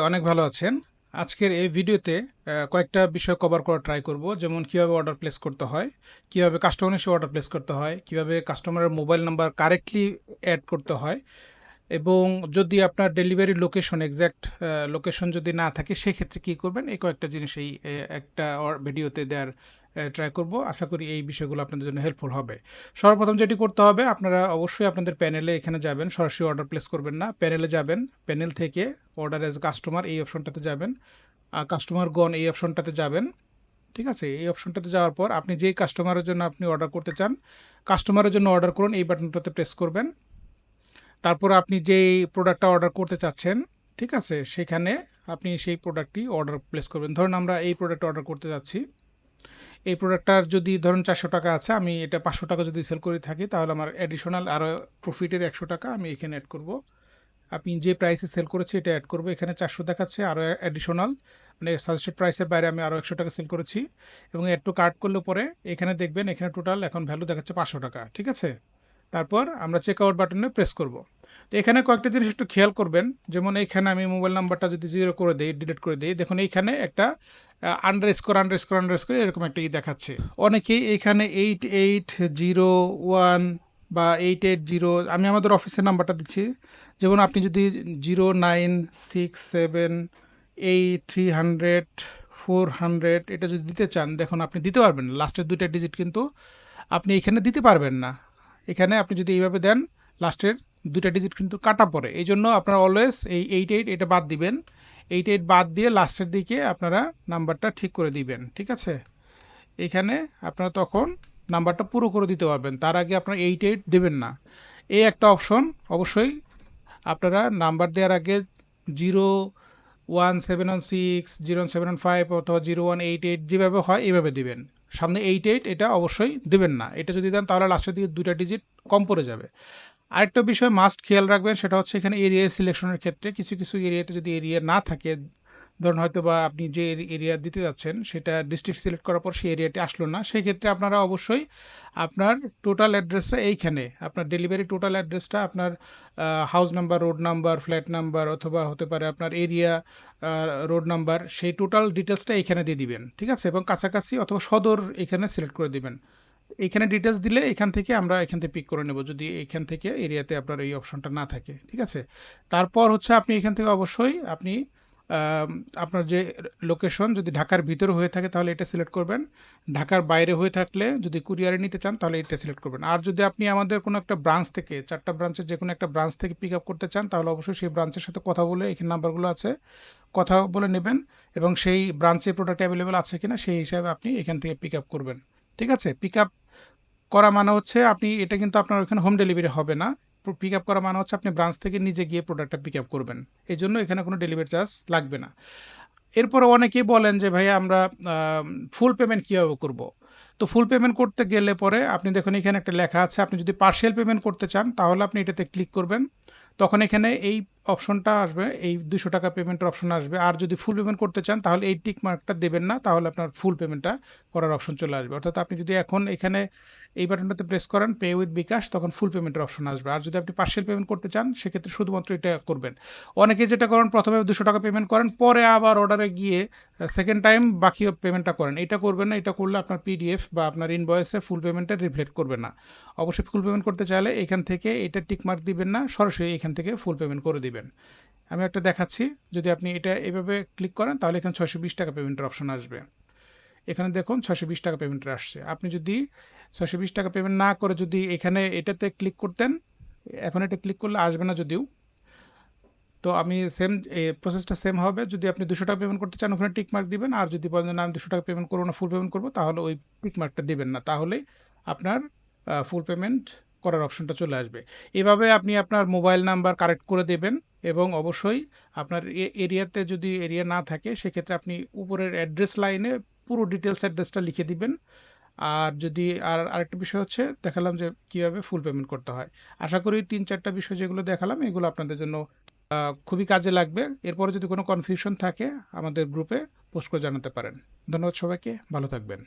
অনেক ভালো আছেন। আজকের এই ভিডিওতে কয়েকটা বিষয় কভার করা ট্রাই করব, যেমন কিভাবে অর্ডার প্লেস করতে হয়, কিভাবে কাস্টমার এসে অর্ডার প্লেস করতে হয়, কিভাবে কাস্টমারের মোবাইল নাম্বার কারেক্টলি অ্যাড করতে হয়, এবং যদি আপনার ডেলিভারি লোকেশন এক্স্যাক্ট লোকেশন যদি না থাকে সেক্ষেত্রে কী করবেন, এই কয়েকটা জিনিস এই একটা ভিডিওতে দেওয়ার ট্রাই করব। আশা করি এই বিষয়গুলো আপনাদের জন্য হেল্পফুল হবে। সর্বপ্রথম যেটি করতে হবে, আপনারা অবশ্যই আপনাদের প্যানেলে এখানে যাবেন, সরাসরি অর্ডার প্লেস করবেন না, প্যানেলে যাবেন, প্যানেল থেকে অর্ডার অ্যাজ কাস্টমার এই অপশনটাতে যাবেন, কাস্টমার গন এই অপশনটাতে যাবেন। ঠিক আছে, এই অপশনটাতে যাওয়ার পর আপনি যেই কাস্টমারের জন্য আপনি অর্ডার করতে চান, কাস্টমারের জন্য অর্ডার করুন, এই বাটনটাতে প্রেস করবেন। তারপর আপনি যেই প্রোডাক্টটা অর্ডার করতে চাচ্ছেন, ঠিক আছে, সেখানে আপনি সেই প্রোডাক্টটি অর্ডার প্লেস করবেন। ধরুন আমরা এই প্রোডাক্ট অর্ডার করতে যাচ্ছি, এই প্রোডাক্টটার যদি ধরুন 400 টাকা আছে, আমি এটা 500 টাকা যদি সেল করে থাকি, তাহলে আমার অ্যাডিশনাল আরও প্রফিটের 100 টাকা আমি এখানে অ্যাড করব। আপনি যে প্রাইসে সেল করেছি এটা অ্যাড করবো, এখানে 400 দেখাচ্ছে, আরও অ্যাডিশনাল মানে সাজেস্টেড প্রাইসের বাইরে আমি আরও 100 টাকা সেল করেছি, এবং অ্যাড টু কার্ট করলে পরে এখানে দেখবেন এখানে টোটাল এখন ভ্যালু দেখাচ্ছে 500 টাকা। ঠিক আছে, তারপর আমরা চেক আউট বাটনে প্রেস করব। তো এখানে কয়েকটা জিনিস একটু খেয়াল করবেন, যেমন এইখানে আমি মোবাইল নাম্বারটা যদি 0 করে দিই, ডিলিট করে দিই, দেখুন এইখানে একটা আন্ডারস্কোর এরকম একটা দেখাচ্ছে। অনেকেই এখানে 8801 বা 880, আমি আমাদের অফিসের নাম্বারটা দিচ্ছি, যেমন আপনি যদি 09678300 এটা যদি দিতে চান, দেখুন আপনি দিতে পারবেন না, লাস্টের দুইটা ডিজিট কিন্তু আপনি এখানে দিতে পারবেন না। এখানে আপনি যদি এইভাবে দেন, লাস্টের দুইটা ডিজিট কিন্তু কাটা পড়ে, এই জন্য আপনারা অলওয়েজ এই 88 এটা বাদ দিবেন, 88 বাদ দিয়ে লাস্টের দিকে আপনারা নাম্বারটা ঠিক করে দিবেন। ঠিক আছে, এখানে আপনারা তখন নাম্বারটা পুরো করে দিতে পারবেন, তার আগে আপনারা 88 দেবেন না। এই একটা অপশন, অবশ্যই আপনারা নাম্বার দেওয়ার আগে 01716, 075 অথবা 0188 যেভাবে হয় এইভাবে দিবেন, সামনে 88 এটা অবশ্যই দেবেন না। এটা যদি দেন তাহলে লাস্টের দিকে দুইটা ডিজিট কম পড়ে যাবে। আরেকটা বিষয় মাস্ট খেয়াল রাখবেন, সেটা হচ্ছে এখানে এরিয়া সিলেকশনের ক্ষেত্রে কিছু কিছু এরিয়াতে যদি এরিয়া না থাকে, ধরুন হয়তো বা আপনি যে এরিয়া দিতে যাচ্ছেন সেটা ডিস্ট্রিক্ট সিলেক্ট করার পর সেই এরিয়াটি আসলো না, সেই ক্ষেত্রে আপনারা অবশ্যই আপনার টোটাল অ্যাড্রেসটা এইখানে, আপনার ডেলিভারি টোটাল অ্যাড্রেসটা আপনার house number, road number, flat number, অথবা হতে পারে আপনার এরিয়া রোড নাম্বার, সেই টোটাল ডিটেলসটা এখানে দিয়ে দিবেন। ঠিক আছে, এবং কাছাকাছি অথবা সদর এখানে সিলেক্ট করে দিবেন। এখানে ডিটেলস দিলে এখান থেকে আমরা এখান থেকে পিক করে নেব, যদি এখান থেকে এরিয়াতে আপনার এই অপশনটা না থাকে। ঠিক আছে, তারপর হচ্ছে আপনি এখান থেকে অবশ্যই আপনি আপনার যে লোকেশন যদি ঢাকার ভিতরে হয়ে থাকে তাহলে এটা সিলেক্ট করবেন, ঢাকার বাইরে হয়ে থাকলে যদি কুরিয়ারে নিতে চান তাহলে এটা সিলেক্ট করবেন। আর যদি আপনি আমাদের কোনো একটা ব্রাঞ্চ থেকে, 4টা ব্রাঞ্চের যে কোনো একটা ব্রাঞ্চ থেকে পিক আপ করতে চান, তাহলে অবশ্যই সেই ব্রাঞ্চের সাথে কথা বলে, এখানে নাম্বারগুলো আছে, কথা বলে নেবেন, এবং সেই ব্রাঞ্চে প্রোডাক্ট অ্যাভেলেবেল আছে কিনা সেই হিসাবে আপনি এখান থেকে পিক আপ করবেন। ঠিক আছে, পিক আপ করা মানে হচ্ছে আপনি, এটা কিন্তু আপনার ওখানে হোম ডেলিভারি হবে না, পিক আপ করা মানে হচ্ছে আপনি ব্রাঞ্চ থেকে নিজে গিয়ে প্রোডাক্টটা পিক আপ করবেন, এই জন্য এখানে কোনো ডেলিভারি চার্জ লাগবে না। এরপরে অনেকেই বলেন যে ভাই আমরা ফুল পেমেন্ট কীভাবে করব। তো ফুল পেমেন্ট করতে গেলে পরে আপনি দেখুন এখানে একটা লেখা আছে, আপনি যদি পার্শিয়াল পেমেন্ট করতে চান তাহলে আপনি এটাতে ক্লিক করবেন, তখন এখানে এই অপশনটা আসবে, এই 200 টাকা পেমেন্টের অপশন আসবে। আর যদি ফুল পেমেন্ট করতে চান তাহলে এই টিক মার্কটা দেবেন না, তাহলে আপনার ফুল পেমেন্টটা করার অপশন চলে আসবে। অর্থাৎ আপনি যদি এখন এখানে এই বাটনটাতে প্রেস করেন পে উইথ বিকাশ, তখন ফুল পেমেন্টের অপশন আসবে। আর যদি আপনি পার্শিয়াল পেমেন্ট করতে চান সেক্ষেত্রে শুধুমাত্র এটা করবেন। অনেকে যেটা করেন, প্রথমে 200 টাকা পেমেন্ট করেন, পরে আবার অর্ডারে গিয়ে সেকেন্ড টাইম বাকি পেমেন্টটা করেন, এটা করবেন না। এটা করলে আপনার পিডিএফ বা আপনার ইনভয়েসে ফুল পেমেন্টটা রিফ্লেক্ট করবে না। অবশ্যই ফুল পেমেন্ট করতে চাইলে এখান থেকে এটা টিক মার্ক দিবেন না, সরাসরি এখান থেকে ফুল পেমেন্ট করে দিবেন। আমি একটা দেখাচ্ছি, যদি আপনি এটা এভাবে ক্লিক করেন তাহলে এখানে 620 টাকা পেমেন্টের অপশন আসবে। এখানে দেখুন 620 টাকা পেমেন্টের আসছে। আপনি যদি 620 টাকা পেমেন্ট না করে যদি এখানে এটাতে ক্লিক করতেন, এখন এটা ক্লিক করলে আসবে না যদিও, তো আমি সেম প্রসেসটা সেম হবে। যদি আপনি 200 টাকা পেমেন্ট করতে চান ওখানে টিক মার্ক দিবেন, আর যদি বলেন না আমি 200 টাকা পেমেন্ট করবো না, ফুল পেমেন্ট করবো, তাহলে ওই টিক মার্কটা দিবেন না, তাহলেই আপনার ফুল পেমেন্ট করার অপশনটা চলে আসবে। এভাবে আপনি আপনার মোবাইল নাম্বার কারেক্ট করে দেবেন, এবং অবশ্যই আপনার এরিয়াতে যদি এরিয়া না থাকে সেক্ষেত্রে আপনি উপরের অ্যাড্রেস লাইনে পুরো ডিটেলস অ্যাড্রেসটা লিখে দিবেন। আর যদি আরেকটা বিষয় হচ্ছে দেখালাম যে কীভাবে ফুল পেমেন্ট করতে হয়। আশা করি 3-4টা বিষয় যেগুলো দেখালাম এগুলো আপনাদের জন্য খুবই কাজে লাগবে। এরপরে যদি কোনো কনফিউশন থাকে আমাদের গ্রুপে পোস্ট করে জানাতে পারেন। ধন্যবাদ সবাইকে, ভালো থাকবেন।